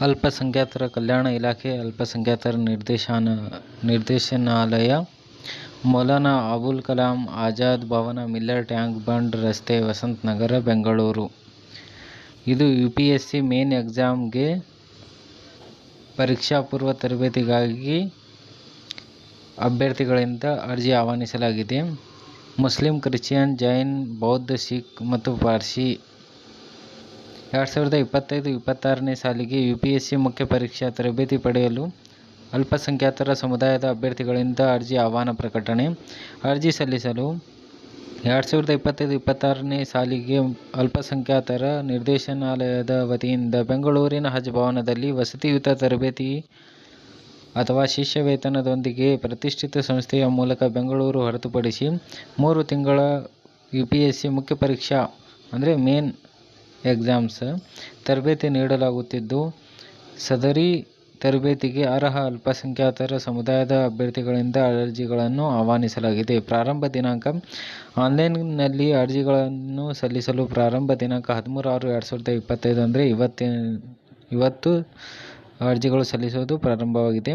ಅಲ್ಪಸಂಖ್ಯಾತರ ಕಲ್ಯಾಣ ಇಲಾಖೆ, ಅಲ್ಪಸಂಖ್ಯಾತರ ನಿರ್ದೇಶನಾಲಯ, ಮೌಲಾನಾ ಅಬುಲ್ ಕಲಾಂ ಆಜಾದ್ ಭವನ, ಮಿಲ್ಲರ್ ಟ್ಯಾಂಕ್ ಬಂಡ್ ರಸ್ತೆ, ವಸಂತ ನಗರ, ಬೆಂಗಳೂರು. ಇದು UPSC ಮೇನ್ ಎಕ್ಸಾಮ್ಗೆ ಪರೀಕ್ಷಾ ಪೂರ್ವ ತರಬೇತಿಗಾಗಿ ಅಭ್ಯರ್ಥಿಗಳಿಂದ ಅರ್ಜಿ ಆಹ್ವಾನಿಸಲಾಗಿದೆ. ಮುಸ್ಲಿಂ, ಕ್ರಿಶ್ಚಿಯನ್, ಜೈನ್, ಬೌದ್ಧ, ಸಿಖ್ ಮತ್ತು ಪಾರ್ಸಿ 2025-26ನೇ ಸಾಲಿಗೆ UPSC ಮುಖ್ಯ ಪರೀಕ್ಷಾ ತರಬೇತಿ ಪಡೆಯಲು ಅಲ್ಪಸಂಖ್ಯಾತರ ಸಮುದಾಯದ ಅಭ್ಯರ್ಥಿಗಳಿಂದ ಅರ್ಜಿ ಆಹ್ವಾನ ಪ್ರಕಟಣೆ. ಅರ್ಜಿ ಸಲ್ಲಿಸಲು 2025-26ನೇ ಸಾಲಿಗೆ ಅಲ್ಪಸಂಖ್ಯಾತರ ನಿರ್ದೇಶನಾಲಯದ ವತಿಯಿಂದ ಬೆಂಗಳೂರಿನ ಹಜ್ ಭವನದಲ್ಲಿ ವಸತಿಯುತ ತರಬೇತಿ ಅಥವಾ ಶಿಷ್ಯ ವೇತನದೊಂದಿಗೆ ಪ್ರತಿಷ್ಠಿತ ಸಂಸ್ಥೆಯ ಮೂಲಕ ಬೆಂಗಳೂರು ಹೊರತುಪಡಿಸಿ 3 ತಿಂಗಳ UPSC ಮುಖ್ಯ ಪರೀಕ್ಷಾ ಮೇನ್ ಎಕ್ಸಾಮ್ಸ್ ತರಬೇತಿ ನೀಡಲಾಗುತ್ತಿದ್ದು, ಸದರಿ ತರಬೇತಿಗೆ ಅರ್ಹ ಅಲ್ಪಸಂಖ್ಯಾತರ ಸಮುದಾಯದ ಅಭ್ಯರ್ಥಿಗಳಿಂದ ಅರ್ಜಿಗಳನ್ನು ಆಹ್ವಾನಿಸಲಾಗಿದೆ. ಪ್ರಾರಂಭ ದಿನಾಂಕ: ಆನ್ಲೈನ್ನಲ್ಲಿ ಅರ್ಜಿಗಳನ್ನು ಸಲ್ಲಿಸಲು ಪ್ರಾರಂಭ ದಿನಾಂಕ 13/6/2025 ಅಂದರೆ ಇವತ್ತು ಅರ್ಜಿಗಳು ಸಲ್ಲಿಸುವುದು ಪ್ರಾರಂಭವಾಗಿದೆ.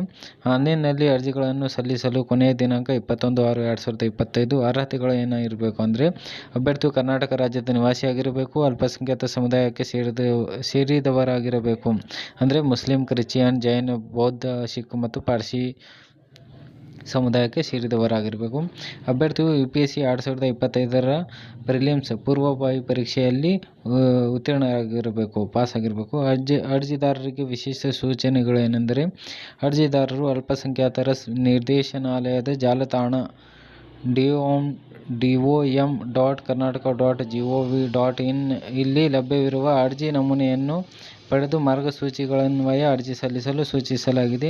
ಆನ್ಲೈನ್ನಲ್ಲಿ ಅರ್ಜಿಗಳನ್ನು ಸಲ್ಲಿಸಲು ಕೊನೆಯ ದಿನಾಂಕ 21/6/2025. ಅರ್ಹತೆಗಳು ಏನಿರಬೇಕು ಅಂದರೆ ಅಭ್ಯರ್ಥಿಯು ಕರ್ನಾಟಕ ರಾಜ್ಯದ ನಿವಾಸಿಯಾಗಿರಬೇಕು, ಅಲ್ಪಸಂಖ್ಯಾತ ಸಮುದಾಯಕ್ಕೆ ಸೇರಿದವರಾಗಿರಬೇಕು ಅಂದರೆ ಮುಸ್ಲಿಂ, ಕ್ರಿಶ್ಚಿಯನ್, ಜೈನ್, ಬೌದ್ಧ, ಸಿಖ್ ಮತ್ತು ಪಾರ್ಸಿ ಸಮುದಾಯಕ್ಕೆ ಸೇರಿದವರಾಗಿರಬೇಕು. ಅಭ್ಯರ್ಥಿಯು UPSC 2025ರ ಪ್ರಿಲಿಮ್ಸ್ ಪೂರ್ವಭಾವಿ ಪರೀಕ್ಷೆಯಲ್ಲಿ ಉತ್ತೀರ್ಣರಾಗಿರಬೇಕು, ಪಾಸ್ ಆಗಿರಬೇಕು. ಅರ್ಜಿದಾರರಿಗೆ ವಿಶೇಷ ಸೂಚನೆಗಳೇನೆಂದರೆ ಅರ್ಜಿದಾರರು ಅಲ್ಪಸಂಖ್ಯಾತರ ನಿರ್ದೇಶನಾಲಯದ ಜಾಲತಾಣ dom.karnataka.gov.in ಇಲ್ಲಿ ಲಭ್ಯವಿರುವ ಅರ್ಜಿ ನಮೂನೆಯನ್ನು ಪಡೆದು ಮಾರ್ಗಸೂಚಿಗಳನ್ವಯ ಅರ್ಜಿ ಸಲ್ಲಿಸಲು ಸೂಚಿಸಲಾಗಿದೆ.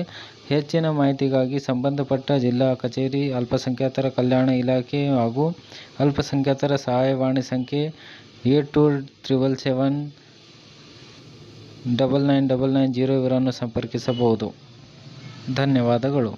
ಹೆಚ್ಚಿನ ಮಾಹಿತಿಗಾಗಿ ಸಂಬಂಧಪಟ್ಟ ಜಿಲ್ಲಾ ಕಚೇರಿ, ಅಲ್ಪಸಂಖ್ಯಾತರ ಕಲ್ಯಾಣ ಇಲಾಖೆ ಹಾಗೂ ಅಲ್ಪಸಂಖ್ಯಾತರ ಸಹಾಯವಾಣಿ ಸಂಖ್ಯೆ 8277799990 ಇವರನ್ನು ಸಂಪರ್ಕಿಸಬಹುದು. ಧನ್ಯವಾದಗಳು.